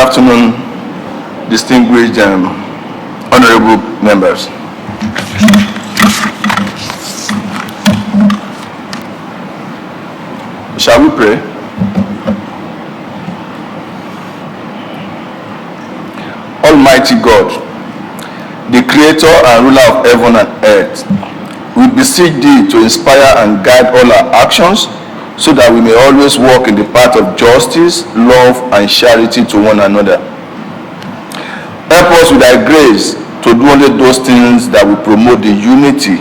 afternoon, distinguished honorable members. Shall we pray? Almighty God, the creator and ruler of heaven and earth, we beseech thee to inspire and guide all our actions so that we may always walk in the path of justice, love, and charity to one another. Help us with thy grace to do only those things that will promote the unity,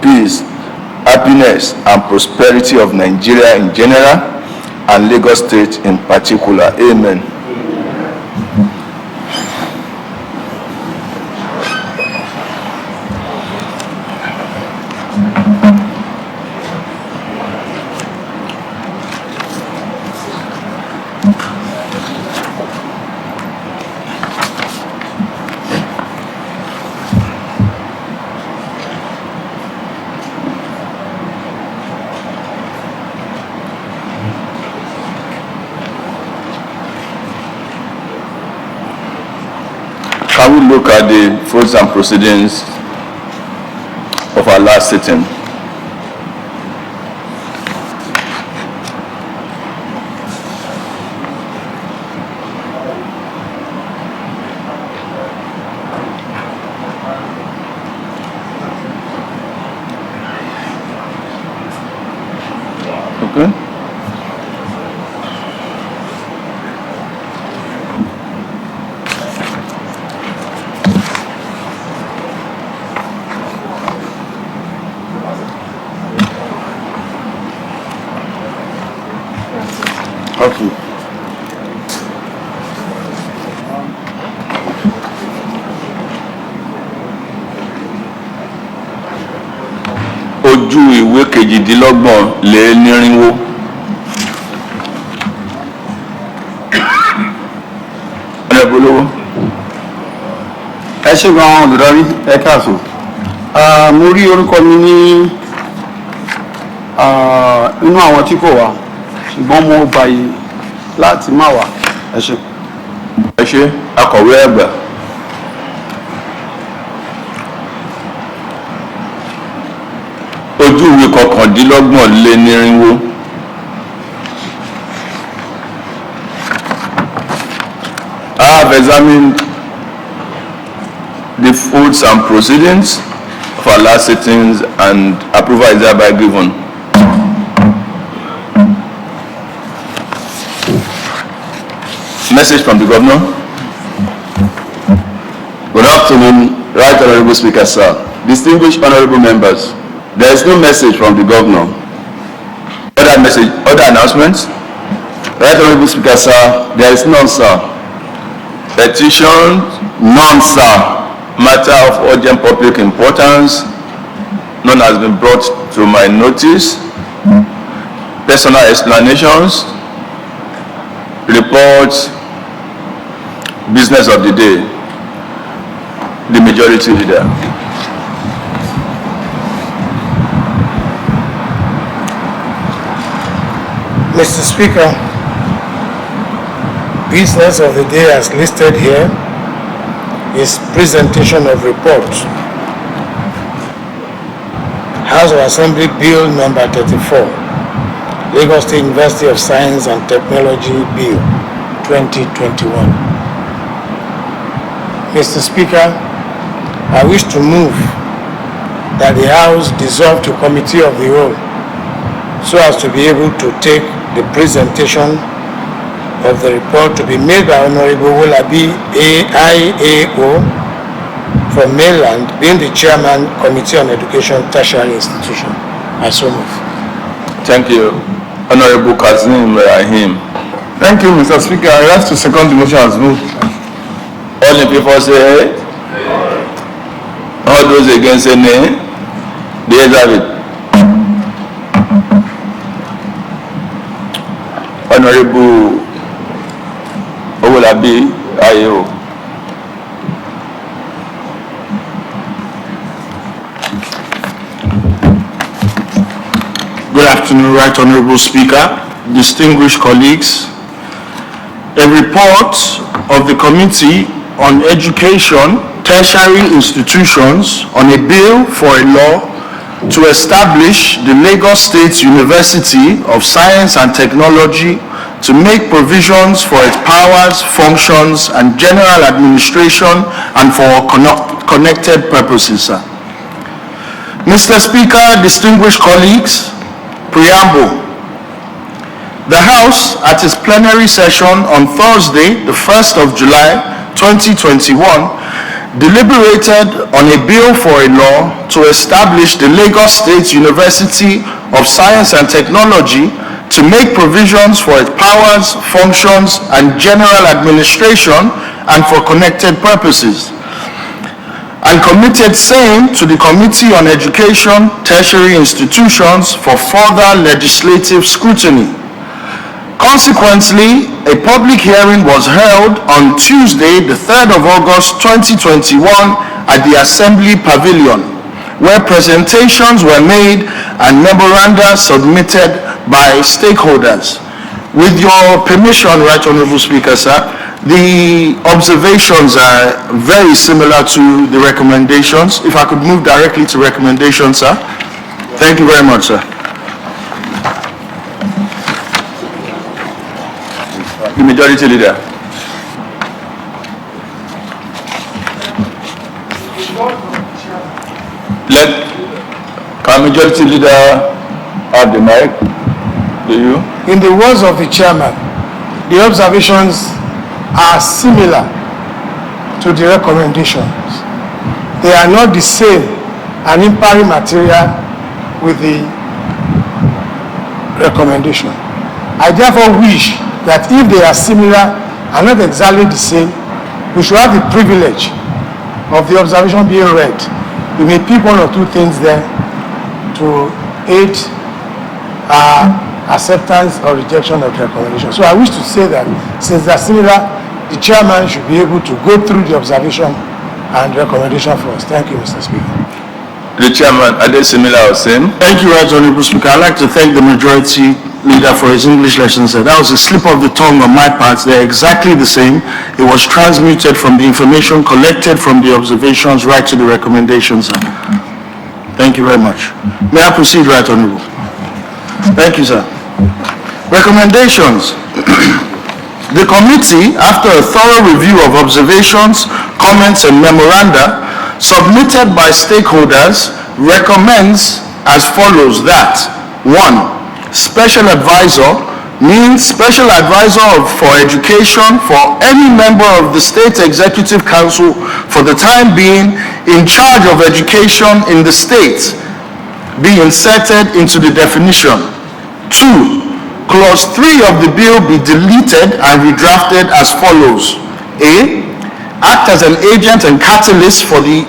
peace, happiness, and prosperity of Nigeria in general and Lagos State in particular. Amen. Can we look at the fruits and proceedings of our last sitting? Okay. Okay. Ojú ìwé kejìdínlọ́gbọ̀n lé nírínwó. Ọ̀nàbólówó. Ẹ ṣé gan-an olùdarí ẹ káàsán. Mo rí orúkọ mi ní inú àwọn tí kò wá ṣùgbọ́n mo gbàyè láti má wá. Ẹ ṣé. Ẹ ṣé akọ̀wé àgbà. Ojú ìwé kọkàndínlọ́gbọ̀n lé nírínwó. I have examined the fruits and proceedings of our last sittings and approval is thereby given. Message from the governor. Good afternoon, Right Honorable Speaker, sir. Distinguished honorable members, there is no message from the governor. Other announcements? Right Honorable Speaker, sir, there is none, sir. Petitions? None, sir. Matter of urgent public importance? None has been brought to my notice. Personal explanations? Reports? Business of the day? The majority leader. Mr. Speaker, business of the day as listed here is presentation of report. House of Assembly Bill number 34, Lagos State University of Science and Technology Bill 2021. Mr. Speaker, I wish to move that the House dissolve to committee of the whole so as to be able to take the presentation of the report to be made by Honorable Owolabi AIAO from Mainland, being the chairman, Committee on Education, Tertiary Institution. I so move. Thank you. Honorable Kazim Rahim. Thank you, Mr. Speaker. I ask to second the motion as moved. All in favor say aye. All those against say nay. The ayes have it. Honorable Owolabi AIAO. Good afternoon, Right Honorable Speaker, distinguished colleagues. A report of the Committee on Education, Tertiary Institutions on a bill for a law to establish the Lagos State University of Science and Technology to make provisions for its powers, functions, and general administration and for connected purposes, sir. Mr. Speaker, distinguished colleagues, preamble. The House, at its plenary session on Thursday, the 1st of July, 2021, deliberated on a bill for a law to establish the Lagos State University of Science and Technology to make provisions for its powers, functions, and general administration and for connected purposes, and committed same to the Committee on Education, Tertiary Institutions for further legislative scrutiny. Consequently, a public hearing was held on Tuesday, the 3rd of August 2021 at the Assembly Pavilion, where presentations were made and memoranda submitted by stakeholders. With your permission, Right Honorable Speaker, sir, the observations are very similar to the recommendations. If I could move directly to recommendations, sir. Thank you very much, sir. The Majority Leader. Can Majority Leader have the mic? Do you? In the words of the chairman, the observations are similar to the recommendations. They are not the same and impari material with the recommendation. I therefore wish that if they are similar and not exactly the same, we should have the privilege of the observation being read. We may pick one or two things there to aid acceptance or rejection of the recommendation. So I wish to say that since they are similar, the chairman should be able to go through the observation and recommendation first. Thank you, Mr. Speaker. The chairman, are they similar or same? Thank you, Right Honorable Speaker. I'd like to thank the Majority Leader for his English lesson, sir. That was a slip of the tongue on my part. They're exactly the same. It was transmuted from the information collected from the observations right to the recommendations, sir. Thank you very much. May I proceed, Right Honorable? Thank you, sir. Recommendations. The committee, after a thorough review of observations, comments, and memoranda submitted by stakeholders, recommends as follows that 1. Special advisor means special advisor for education for any member of the State Executive Council for the time being in charge of education in the state be inserted into the definition. 2. Clause 3 of the bill be deleted and redrafted as follows. A. Act as an agent and catalyst for the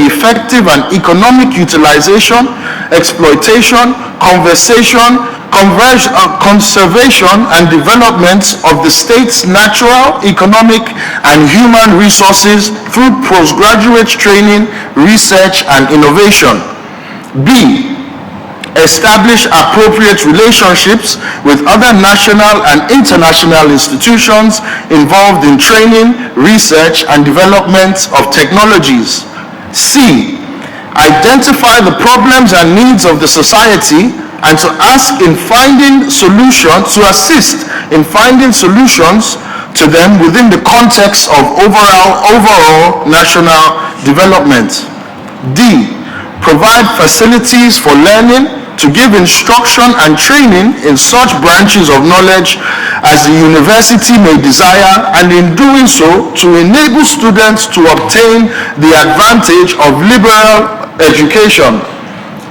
effective and economic utilization, exploitation, conservation and development of the state's natural, economic, and human resources through postgraduate training, research, and innovation. B. Establish appropriate relationships with other national and international institutions involved in training, research, and development of technologies. C. Identify the problems and needs of the society and to assist in finding solutions to them within the context of overall national development. D. Provide facilities for learning, to give instruction and training in such branches of knowledge as the university may desire, and in doing so, to enable students to obtain the advantage of liberal education.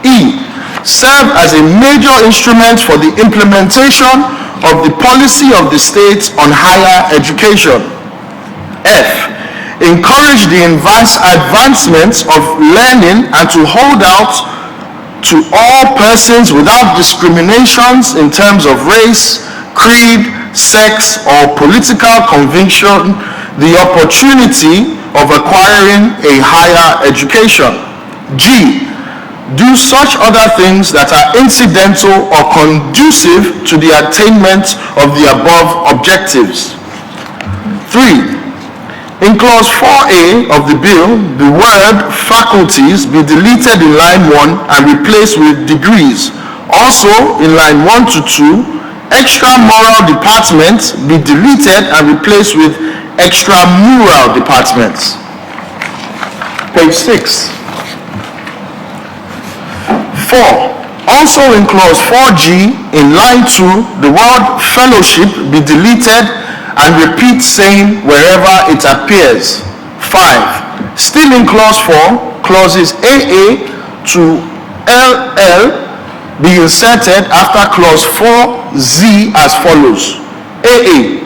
E. Serve as a major instrument for the implementation of the policy of the state on higher education. F. Encourage the advancement of learning and to hold out to all persons without discriminations in terms of race, creed, sex, or political conviction the opportunity of acquiring a higher education. G. Do such other things that are incidental or conducive to the attainment of the above objectives. 3. In clause 4A of the bill, the word faculties be deleted in line 1 and replaced with degrees. Also, in line 1 to 2, extramural departments be deleted and replaced with extramural departments. Page 6. 4. Also in clause 4G, in line 2, the word fellowship be deleted and repeat same wherever it appears. 5. Still in clause 4, clauses AA to LL be inserted after clause 4Z as follows. AA.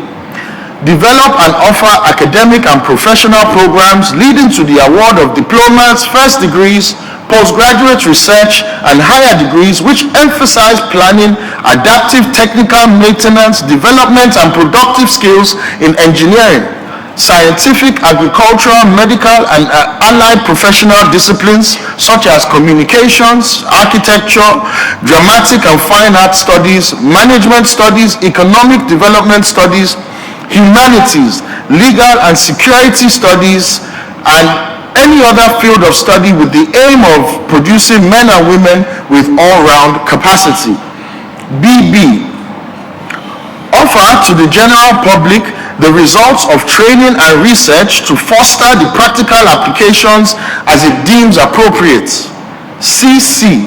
Develop and offer academic and professional programs leading to the award of diplomas, first degrees, postgraduate research, and higher degrees which emphasize planning, adaptive technical maintenance, development, and productive skills in engineering, scientific, agricultural, medical, and allied professional disciplines such as communications, architecture, dramatic and fine art studies, management studies, economic development studies, humanities, legal and security studies, and any other field of study with the aim of producing men and women with all-round capacity. BB. Offer to the general public the results of training and research to foster the practical applications as it deems appropriate. CC.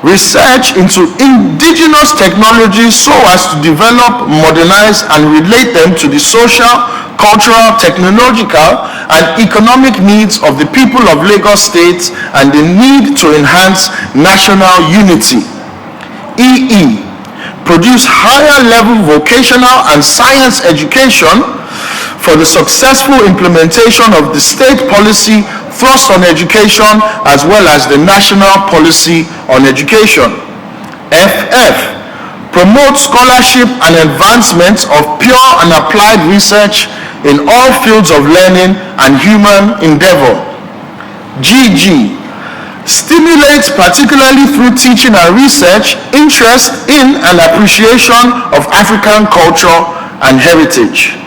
Research into indigenous technologies so as to develop, modernize, and relate them to the social, cultural, technological, and economic needs of the people of Lagos State and the need to enhance national unity. EE. Produce higher level vocational and science education for the successful implementation of the state policy thrust on education as well as the national policy on education. FF. Promote scholarship and advancement of pure and applied research in all fields of learning and human endeavor. GG. Stimulate, particularly through teaching and research, interest in and appreciation of African culture and heritage.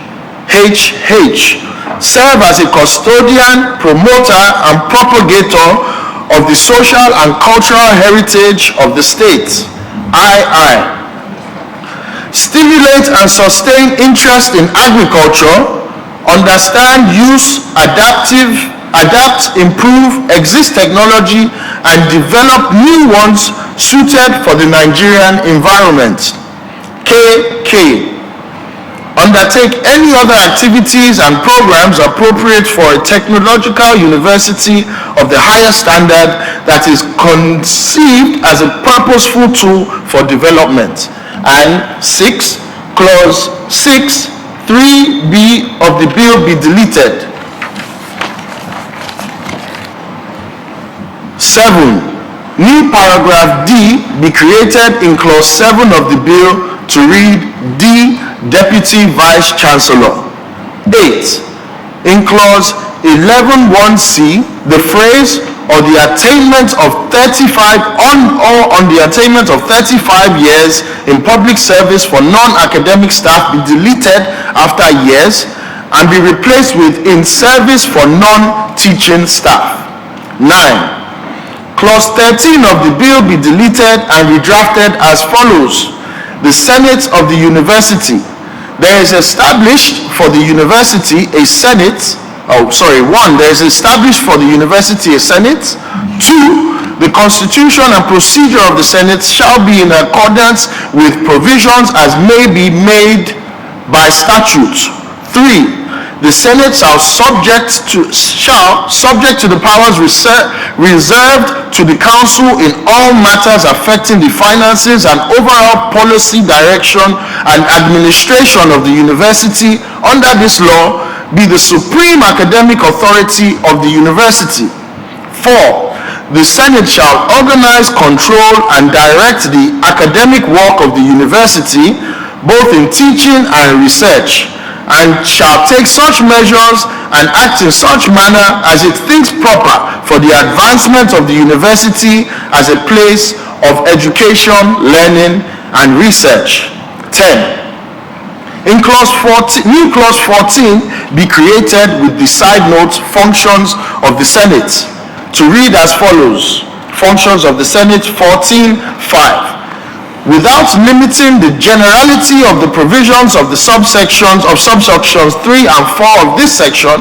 HH. Serve as a custodian, promoter, and propagator of the social and cultural heritage of the state. II. Stimulate and sustain interest in agriculture, understand, use, adapt, improve, exist technology, and develop new ones suited for the Nigerian environment. KK. Undertake any other activities and programs appropriate for a technological university of the highest standard that is conceived as a purposeful tool for development. And 6, clause 6, 3B of the bill be deleted. 7. New paragraph D be created in clause 7 of the bill to read D. Deputy Vice Chancellor. 8. In clause 11(1)(c), the phrase or the attainment of 35 on the attainment of 35 years in public service for non-academic staff be deleted after years and be replaced with in service for non-teaching staff. 9. Clause 13 of the bill be deleted and redrafted as follows. The Senate of the University. There is established for the university a Senate. There is established for the university a Senate. 2. The constitution and procedure of the Senate shall be in accordance with provisions as may be made by statute. 3. The Senate shall subject to the powers reserved to the Council in all matters affecting the finances and overall policy direction and administration of the university under this law be the supreme academic authority of the university. 4. The Senate shall organize, control, and direct the academic work of the university, both in teaching and research, and shall take such measures and act in such manner as it thinks proper for the advancement of the university as a place of education, learning, and research. 10. In clause 14, new clause 14 be created with the side note functions of the Senate to read as follows. Functions of the Senate 14.5. Without limiting the generality of the provisions of the subsections 3 and 4 of this section,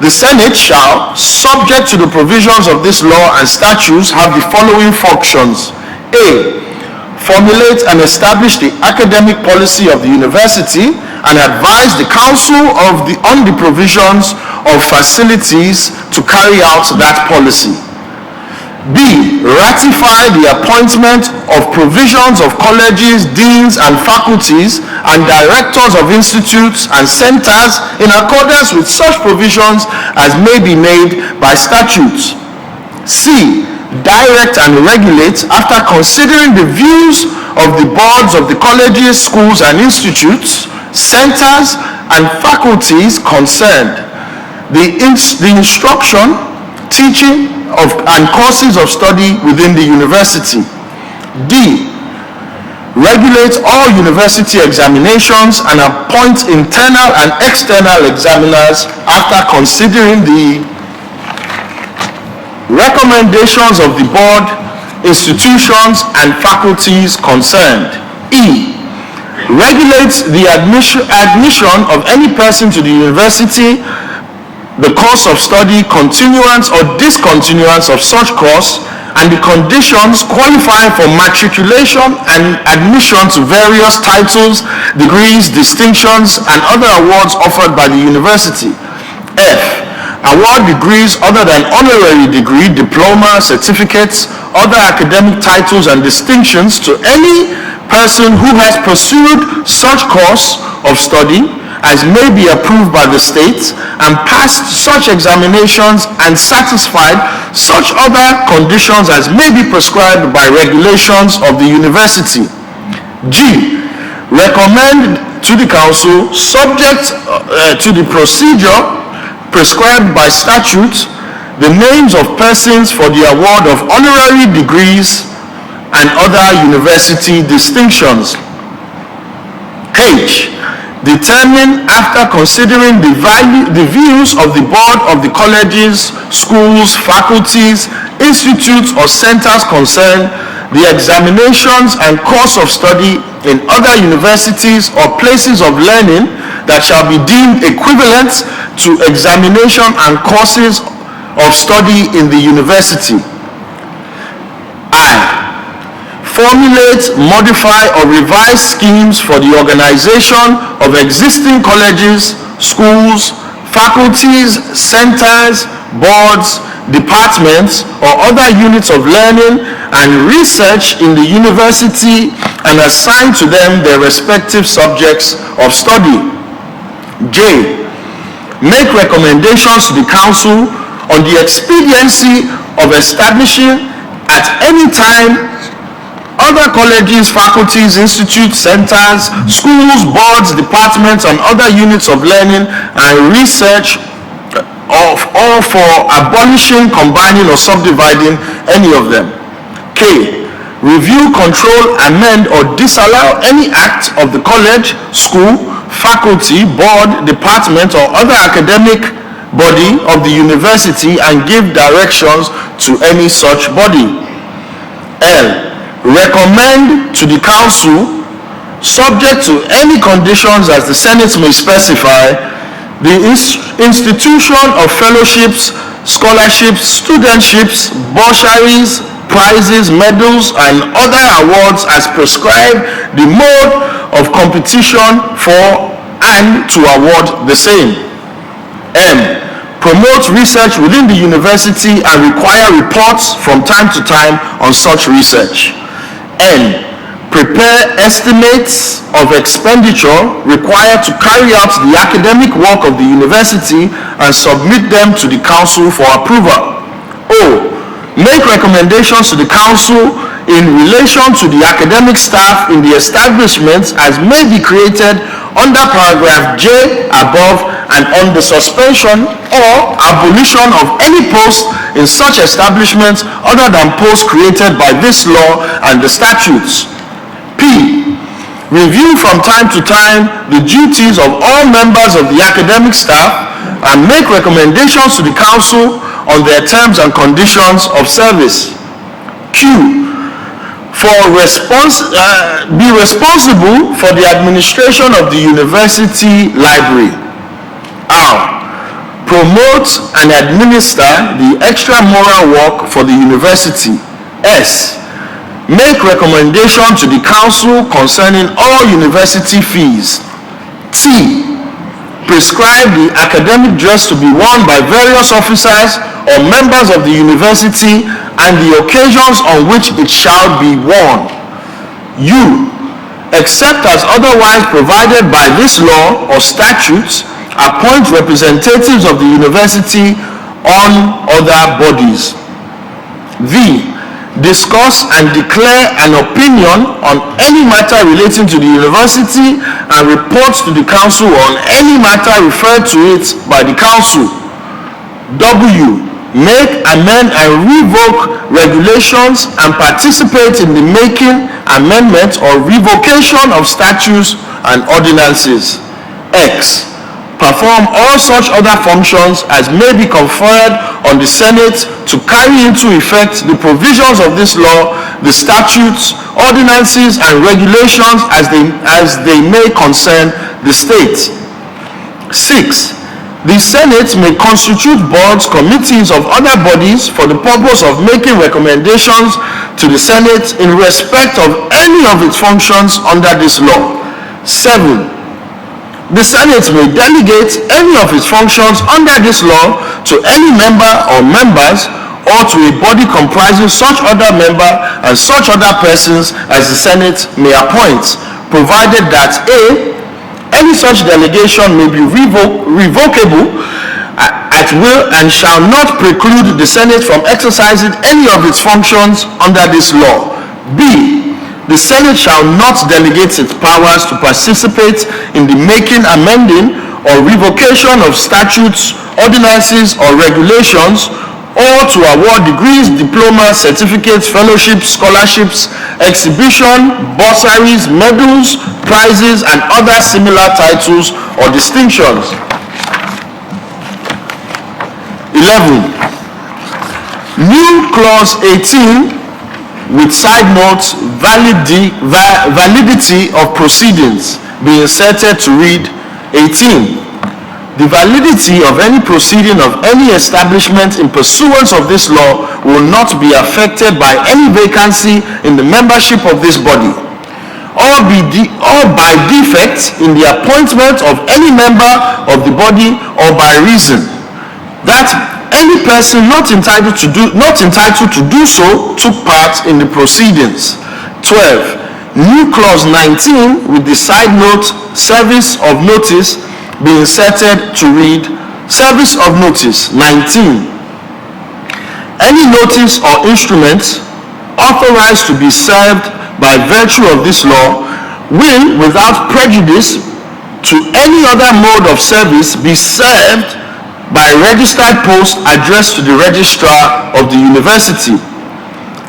the Senate shall, subject to the provisions of this law and statutes, have the following functions. A. Formulate and establish the academic policy of the university and advise the council on the provisions of facilities to carry out that policy. B. Ratify the appointment of provisions of colleges, deans and faculties and directors of institutes and centers in accordance with such provisions as may be made by statutes. C. Direct and regulate after considering the views of the boards of the colleges, schools and institutes, centers and faculties concerned, the instruction, teaching and courses of study within the university. D. Regulate all university examinations and appoint internal and external examiners after considering the recommendations of the board, institutions and faculties concerned. E. Regulate the admission of any person to the university, the course of study, continuance or discontinuance of such course, and the conditions qualifying for matriculation and admission to various titles, degrees, distinctions, and other awards offered by the university. F. Award degrees other than honorary degree, diploma, certificates, other academic titles and distinctions to any person who has pursued such course of study as may be approved by the state and passed such examinations and satisfied such other conditions as may be prescribed by regulations of the university. G. Recommend to the council, subject to the procedure prescribed by statute, the names of persons for the award of honorary degrees and other university distinctions. H. Determine, after considering the views of the board of the colleges, schools, faculties, institutes or centers concerned, the examinations and course of study in other universities or places of learning that shall be deemed equivalent to examination and courses of study in the university. I. Formulate, modify or revise schemes for the organization of existing colleges, schools, faculties, centers, boards, departments or other units of learning and research in the university and assign to them their respective subjects of study. J. Make recommendations to the council on the expediency of establishing at any time other colleges, faculties, institutes, centers, schools, boards, departments, and other units of learning and research or for abolishing, combining, or subdividing any of them. K. Review, control, amend, or disallow any act of the college, school, faculty, board, department, or other academic body of the university and give directions to any such body. L. Recommend to the council, subject to any conditions as the Senate may specify, the institution of fellowships, scholarships, studentships, bursaries, prizes, medals, and other awards as prescribed, the mode of competition for and to award the same. M. Promote research within the university and require reports from time to time on such research. N. Prepare estimates of expenditure required to carry out the academic work of the university and submit them to the council for approval. O. Make recommendations to the council in relation to the academic staff in the establishments as may be created under paragraph J above and on the suspension or abolition of any post in such establishments other than posts created by this law and the statutes. P. review from time to time the duties of all members of the academic staff, and make recommendations to the council on their terms and conditions of service. Q. Be responsible for the administration of the university library. R. Promote and administer the extramural work for the university. S. Make recommendation to the council concerning all university fees. T. Prescribe the academic dress to be worn by various officers or members of the university and the occasions on which it shall be worn. U. Except as otherwise provided by this law or statutes, appoint representatives of the university on other bodies. V. Discuss and declare an opinion on any matter relating to the university and report to the council on any matter referred to it by the council. W. Make, amend, and revoke regulations and participate in the making, amendment, or revocation of statutes and ordinances. X. Perform all such other functions as may be conferred on the Senate to carry into effect the provisions of this law, the statutes, ordinances, and regulations as they may concern the state. 6. The Senate may constitute boards, committees of other bodies for the purpose of making recommendations to the Senate in respect of any of its functions under this law. 7. The Senate may delegate any of its functions under this law to any member or members or to a body comprising such other member and such other persons as the Senate may appoint, provided that A. Any such delegation may be revocable at will and shall not preclude the Senate from exercising any of its functions under this law. B. The Senate shall not delegate its powers to participate in the making, amending, or revocation of statutes, ordinances, or regulations, or to award degrees, diplomas, certificates, fellowships, scholarships, exhibition, bursaries, medals, prizes, and other similar titles or distinctions. 11. New clause 18 with side notes, validity of proceedings be inserted to read 18. The validity of any proceeding of any establishment in pursuance of this law will not be affected by any vacancy in the membership of this body, or by defect in the appointment of any member of the body, or by reason that any person not entitled to do so took part in the proceedings. 12. New clause 19 with the side note service of notice be inserted to read service of notice 19. Any notice or instrument authorized to be served by virtue of this law will, without prejudice to any other mode of service, be served by registered post addressed to the registrar of the university.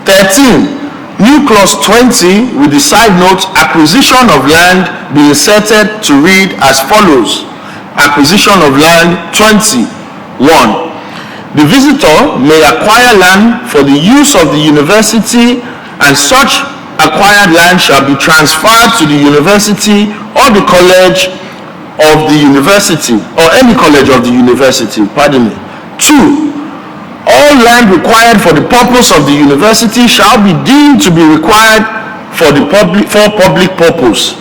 13. New clause 20 with the side note acquisition of land be inserted to read as follows. Acquisition of land 20. 1. The visitor may acquire land for the use of the university, and such acquired land shall be transferred to the university or the college of the university, or any college of the university, 2. All land required for the purpose of the university shall be deemed to be required for public purpose,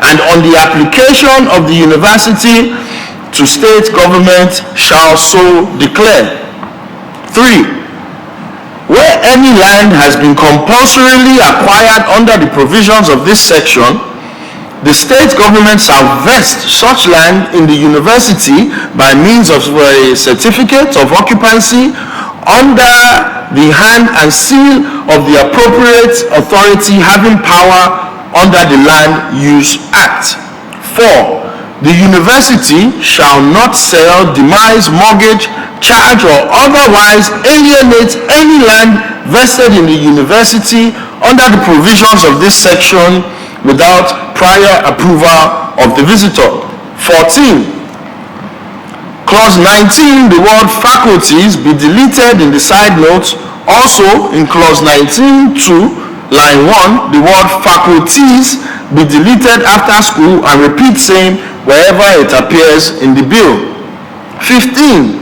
and on the application of the university to state government shall so declare. 3. Where any land has been compulsorily acquired under the provisions of this section, the state government shall vest such land in the university by means of a certificate of occupancy under the hand and seal of the appropriate authority having power under the Land Use Act. 4. The university shall not sell, demise, mortgage, charge, or otherwise alienate any land vested in the university under the provisions of this section without prior approval of the visitor. 14. Clause 19, the word faculties be deleted in the side notes. Also, in clause 19.2, line 1, the word faculties be deleted after school and repeat same wherever it appears in the bill. 15.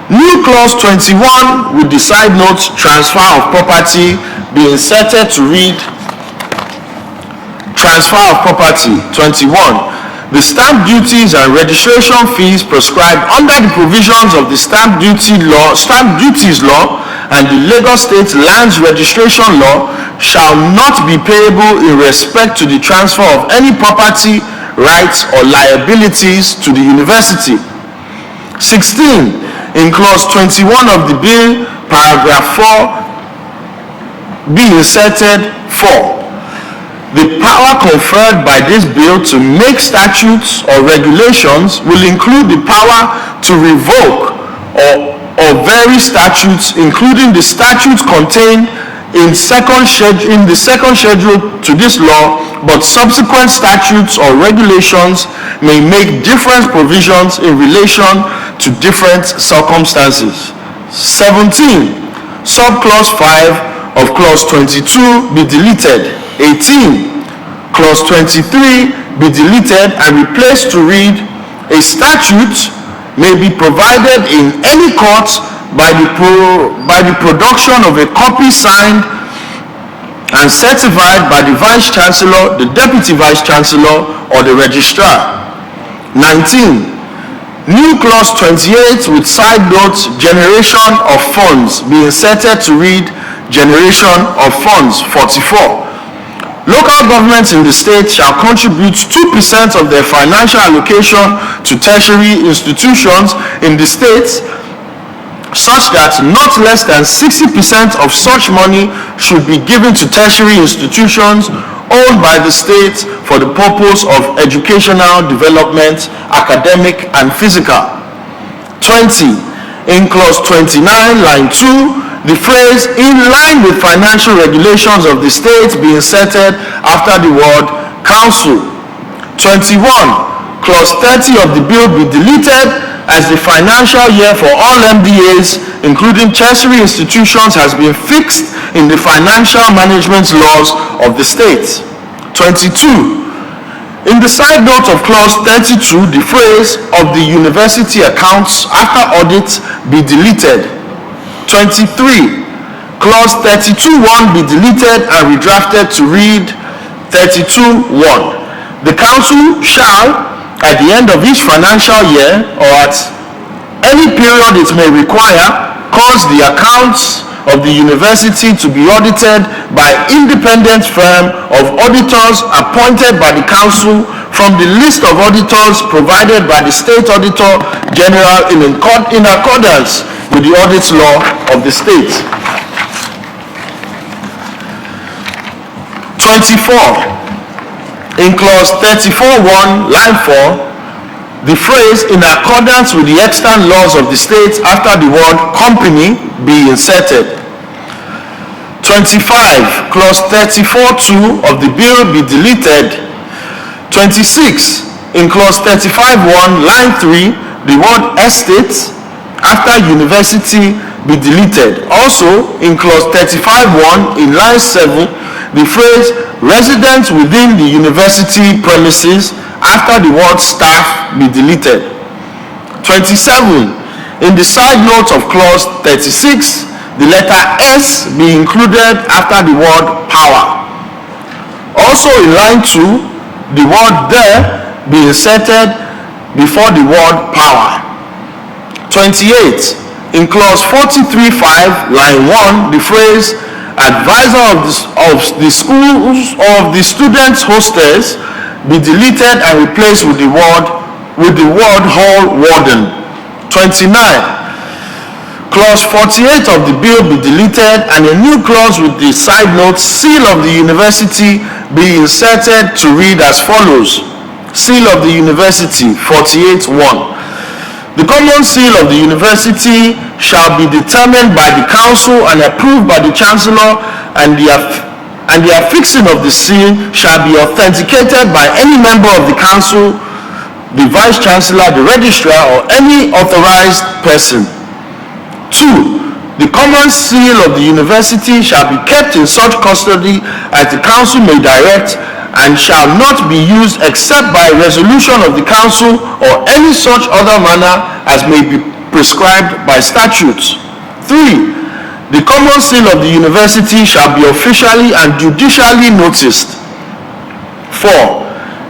New clause 21 with the side notes transfer of property be inserted to read transfer of property. 21. The stamp duties and registration fees prescribed under the provisions of the stamp duties law and the Lagos State Lands Registration Law shall not be payable in respect to the transfer of any property, rights or liabilities to the university. 16. In clause 21 of the bill, paragraph 4 be inserted 4. The power conferred by this bill to make statutes or regulations will include the power to revoke or vary statutes, including the statutes contained in the second schedule to this law, but subsequent statutes or regulations may make different provisions in relation to different circumstances. 17. Subclause 5 of clause 22 be deleted. 18. Clause 23 be deleted and replaced to read, a statute may be provided in any court by the production of a copy signed and certified by the Vice Chancellor, the Deputy Vice Chancellor, or the Registrar. 19. New clause 28 with side notes generation of funds be inserted to read generation of funds. 44. Local governments in the state shall contribute 2% of their financial allocation to tertiary institutions in the state, such that not less than 60% of such money should be given to tertiary institutions owned by the state for the purpose of educational development, academic and physical. 20. In clause 29, line 2, the phrase "in line with financial regulations of the state" be inserted after the word council. 21. Clause 30 of the bill be deleted, as the financial year for all MDAs, including tertiary institutions, has been fixed in the financial management laws of the state. 22. In the side note of clause 32, the phrase "of the university accounts after audit" be deleted. 23. Clause 32.1 be deleted and redrafted to read 32.1. The council shall, at the end of each financial year or at any period it may require, cause the accounts of the university to be audited by independent firm of auditors appointed by the council from the list of auditors provided by the State Auditor General in accordance with the audit law of the state. 24. In clause 34.1, line 4, the phrase "in accordance with the extant laws of the state" after the word "company" be inserted. 25. Clause 34.2 of the bill be deleted. 26. In clause 35.1, line 3, the word "estate" after university be deleted. Also, in clause 35.1 in line 7, the phrase "residents within the university premises" after the word "staff" be deleted. 27. In the side note of clause 36, the letter S be included after the word "power." Also, in line 2, the word "there" be inserted before the word "power." 28. In clause 43.5, line 1, the phrase "advisor of the schools or of the students' hostels" be deleted and replaced with the word "hall warden." 29. Clause 48 of the bill be deleted and a new clause with the side note "seal of the university" be inserted to read as follows. Seal of the university. 48.1. The common seal of the university shall be determined by the council and approved by the chancellor, and and the affixing of the seal shall be authenticated by any member of the council, the vice chancellor, the registrar, or any authorized person. 2. The common seal of the university shall be kept in such custody as the council may direct, and shall not be used except by resolution of the council or any such other manner as may be prescribed by statutes. 3. The common seal of the university shall be officially and judicially noticed. 4.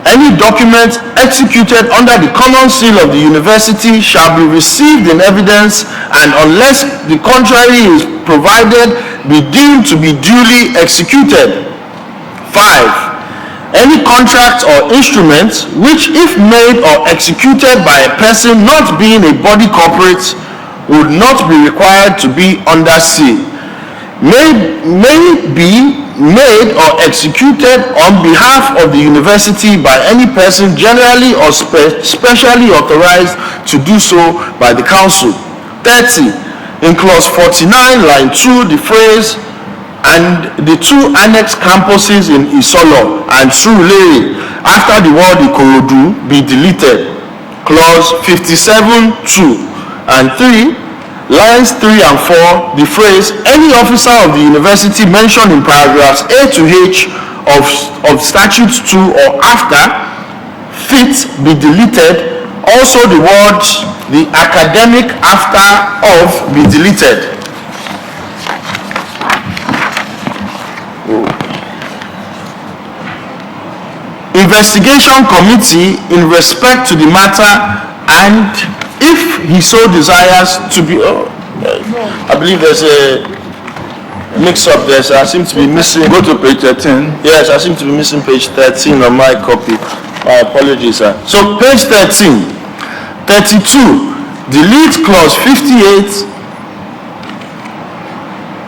Any document executed under the common seal of the university shall be received in evidence, and unless the contrary is provided, be deemed to be duly executed. 5. Any contract or instrument which, if made or executed by a person not being a body corporate, would not be required to be under seal, may be made or executed on behalf of the university by any person generally or specially authorized to do so by the council. 30. In clause 49, line 2, the phrase "and the two annex campuses in Isolo and Surulere" after the word Ikorodu be deleted. Clause 57, 2 and 3, lines 3 and 4, the phrase "any officer of the university" mentioned in paragraphs A to H of statutes 2 or after fit be deleted. Also the words "the academic" after "of" be deleted. Investigation committee in respect to the matter, and if he so desires to be, I believe there's a mix-up there, so I seem to be missing. Go to page 13. Yes, I seem to be missing page 13 on my copy. My apologies, sir. So page 13, 32, delete clause 58,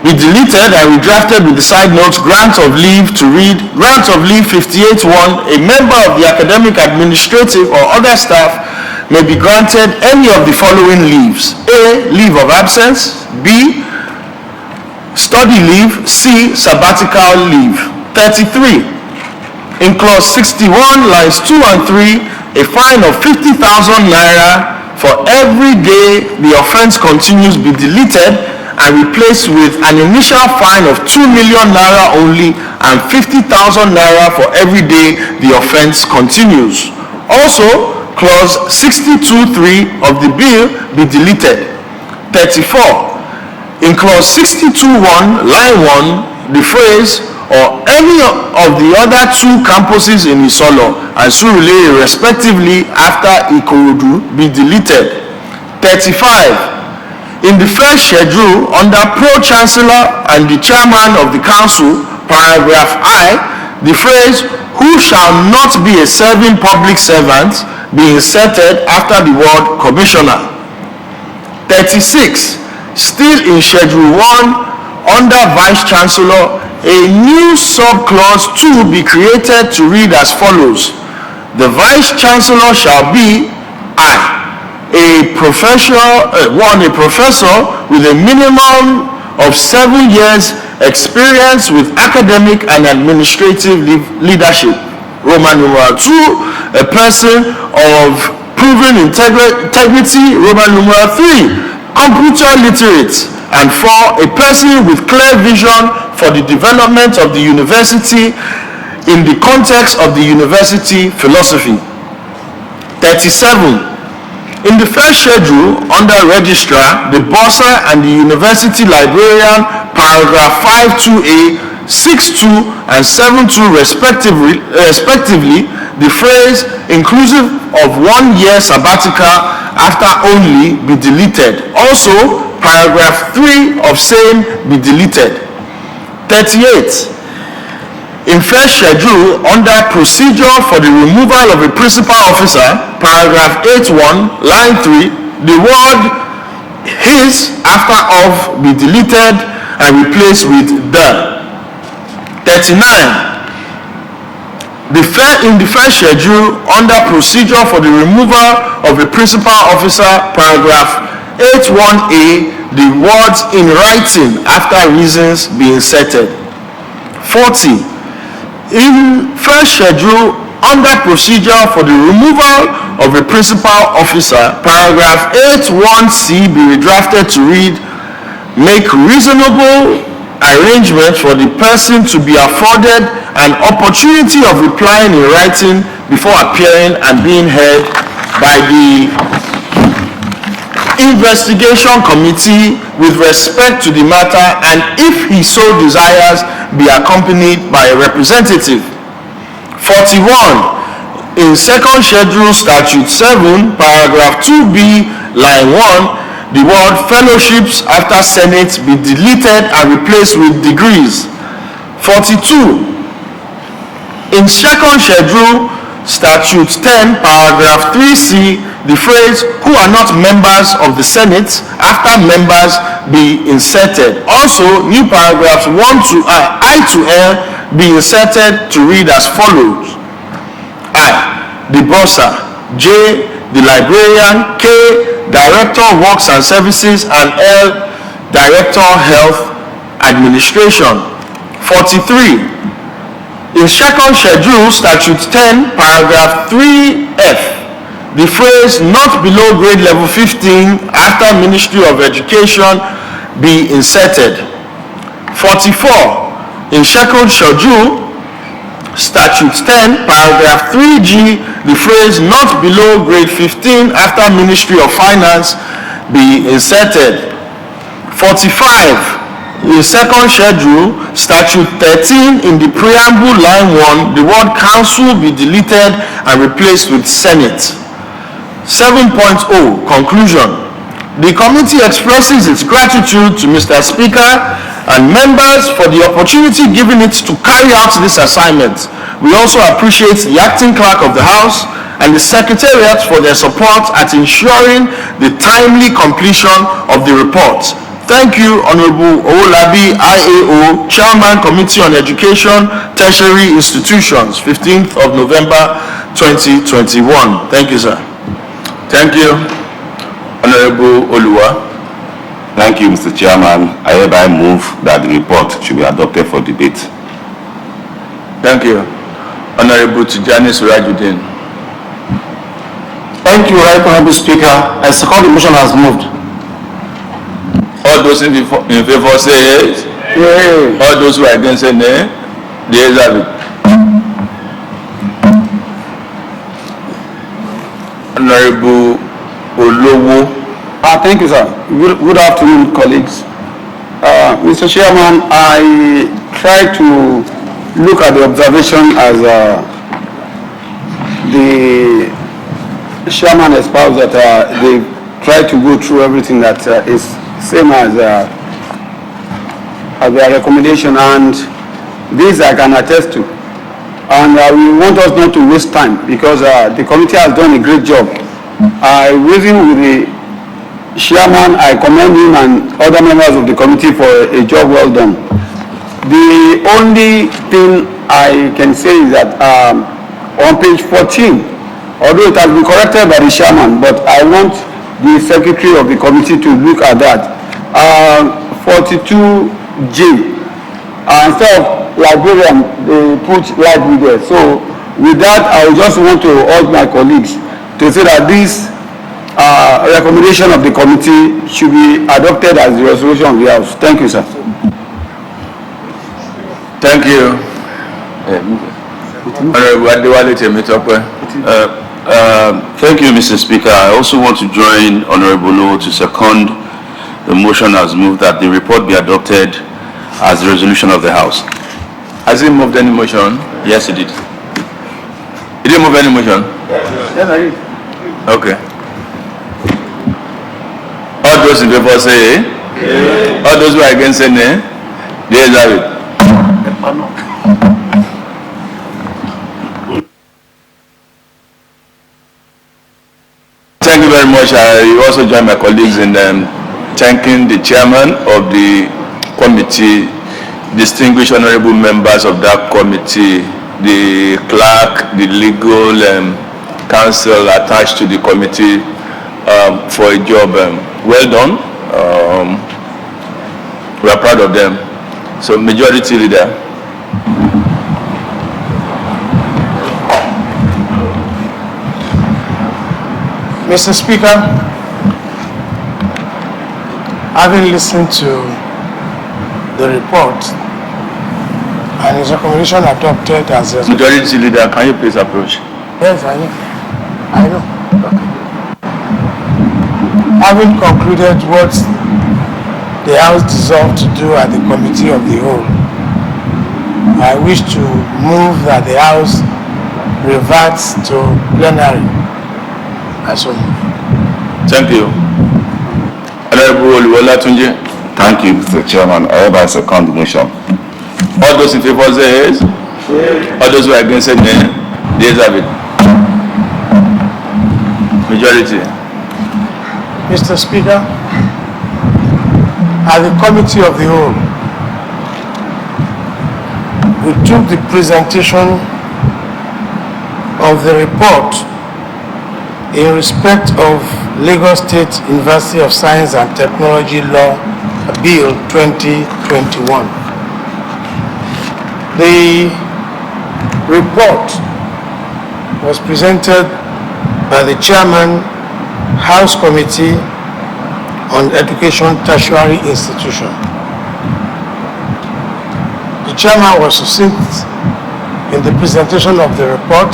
be deleted and redrafted with the side notes "grant of leave" to read "grant of leave 58(1). A member of the academic, administrative, or other staff may be granted any of the following leaves: A. Leave of absence. B. Study leave. C. Sabbatical leave. 33. In clause 61, lines 2 and 3, a fine of 50,000 naira for every day the offense continues be deleted and replaced with an initial fine of 2 million naira only, and 50,000 naira for every day the offense continues. Also, clause 62(3) of the bill be deleted. 34. In clause 62(1), line 1, the phrase "or any of the other two campuses in Isolo and Surulere respectively" after Ikorodu be deleted. 35. In the first schedule, under Pro-Chancellor and the Chairman of the Council, paragraph I, the phrase "who shall not be a serving public servant" be inserted after the word "Commissioner." 36. Still in Schedule 1, under Vice Chancellor, a new subclause 2 be created to read as follows: "The Vice Chancellor shall be a professor with a minimum of 7 years experience with academic and administrative leadership. Roman numeral 2, a person of proven integrity. Roman numeral 3, computer literate. And 4, a person with clear vision for the development of the university in the context of the university philosophy." 37. In the first schedule, under Registrar, the Bursar, and the University Librarian, paragraph 5(2)(a), 6(2), and 7(2) respectively, the phrase "inclusive of 1 year sabbatical after only" be deleted. Also, paragraph 3 of same be deleted. 38. In first schedule, under Procedure for the removal of a principal officer, paragraph 8(1), line 3, the word "his" after "of" be deleted and replaced with "the." 39. In the first schedule, under Procedure for the removal of a principal officer, paragraph 8(1)(a), the words "in writing" after "reasons" be inserted. 40. In first schedule, under procedure for the removal of a principal officer, paragraph 8(1)(c) be redrafted to read, make reasonable arrangements for the person to be afforded an opportunity of replying in writing before appearing and being heard by the investigation committee with respect to the matter, and if he so desires, be accompanied by a representative. 41. In second schedule, statute 7, paragraph 2b, line 1, the word fellowships after Senate be deleted and replaced with degrees. 42. In second schedule, statute 10, paragraph 3c, the phrase who are not members of the Senate after members be inserted. Also, new paragraphs I to L be inserted to read as follows. I, the bursar. J, the librarian. K, Director of Works and Services, and L, Director of Health Administration. 43. In second schedule, statute 10, paragraph 3F, the phrase not below grade level 15 after Ministry of Education be inserted. 44. In second schedule, statute 10, paragraph 3G, the phrase not below grade 15 after Ministry of Finance be inserted. 45. In second schedule, statute 13, in the preamble line 1, the word council be deleted and replaced with Senate. 7.0 Conclusion. The committee expresses its gratitude to Mr. Speaker and members for the opportunity given it to carry out this assignment. We also appreciate the acting clerk of the House and the Secretariat for their support at ensuring the timely completion of the report. Thank you, Honorable Owolabi, IAO, Chairman, Committee on Education, Tertiary Institutions, 15th of November 2021. Thank you, sir. Thank you, Honorable Oluwa. Thank you, Mr. Chairman. I hereby move that the report should be adopted for debate. Thank you, Honorable Tijani Surajuddin. Thank you, Right Honorable Speaker. I second the motion as moved. All those in favor say yes. Yay. All those who are against say nay. The ayes have it. Honorable Olowo. Thank you, sir. Good afternoon, colleagues. Mr. Chairman, I try to look at the observation as the chairman espoused that they try to go through everything that is same as their recommendation, and this I can attest to. And we want us not to waste time because the committee has done a great job. I reason with the chairman, I commend him and other members of the committee for a job well done. The only thing I can say is that on page 14, although it has been corrected by the chairman, but I want the secretary of the committee to look at that. 42J, instead of librarian, they put library there. So with that, I just want to urge my colleagues to say that this recommendation of the committee should be adopted as the resolution of the House. Thank you, sir. Thank you. Honorable Adewale Temitope. Thank you, Mr. Speaker. I also want to join Honorable Lowe to second the motion as moved that the report be adopted as the resolution of the House. Has he moved any motion? Yes, he did. He didn't move any motion? Yes, I did. Okay. All those in favor say aye. All those who are against say nay. The ayes have it. Thank you very much. I also join my colleagues in thanking the chairman of the committee, distinguished honorable members of that committee, the clerk, the legal counsel attached to the committee for a job well done. We are proud of them. So majority leader. Mr. Speaker, having listened to the report and its recommendation adopted as a... Majority Leader, can you please approach? Yes, I know. Okay. Having concluded what the House dissolved to do at the Committee of the Whole, I wish to move that the House reverts to plenary. As well. Thank you. Honorable Owolabi. Thank you, Mr. Chairman. I hereby second the motion. All those in favor say yes. All those who are against say nay. The ayes have it. Majority. Mr. Speaker, at the Committee of the Whole, we took the presentation of the report in respect of Lagos State University of Science and Technology Law Bill 2021. The report was presented by the Chairman, House Committee on Education Tertiary Institution. The Chairman was succinct in the presentation of the report,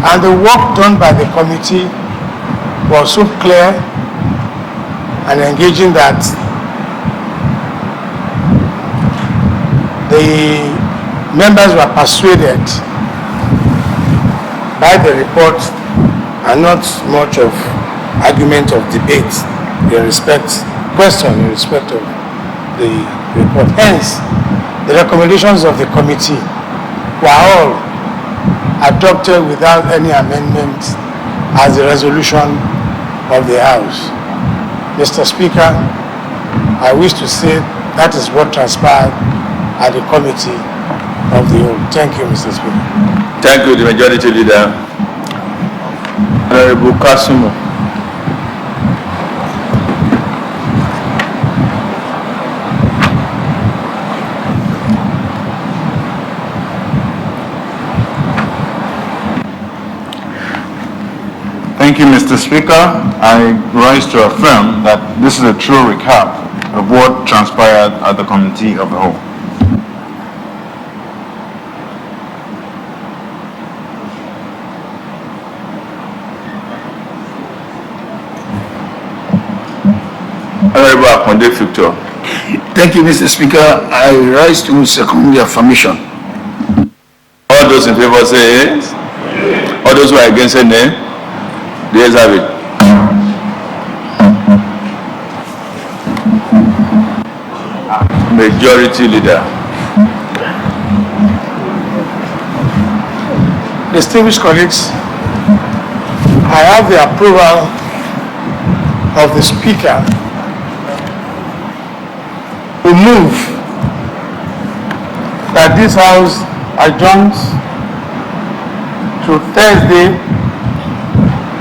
and the work done by the committee was so clear and engaging that the members were persuaded by the report and not much of argument of debate in respect of the report. Hence, the recommendations of the committee were all adopted without any amendments as a resolution of the House. Mr. Speaker, I wish to say that is what transpired at the Committee of the Whole. Thank you, Mr. Speaker. Thank you, the Majority Leader. Honorable Kasumo. Thank you, Mr. Speaker. I rise to affirm that this is a true recap of what transpired at the Committee of the Whole. Honorable Akonde Victor. Thank you, Mr. Speaker. I rise to second the affirmation. All those in favor say yes. All those who are against say nay. The ayes have it. Majority Leader. Distinguished colleagues, I have the approval of the Speaker to move that this House adjourns to Thursday,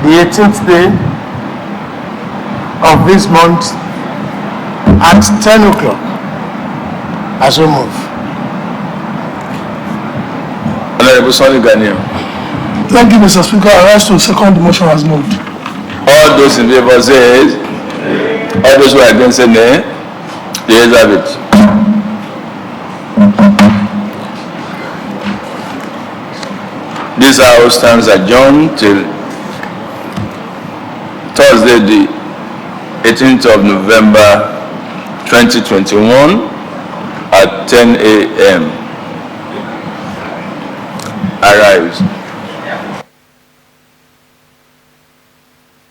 the 18th day of this month at 10 o'clock. As we move. Honorable Sonny Ganiam. Thank you, Mr. Speaker. I rise to second the motion as moved. All those in favor say yes. All those who are against say nay. The ayes have it. This House stands adjourned till Thursday, the 18th of November 2021 at 10 a.m. Arise.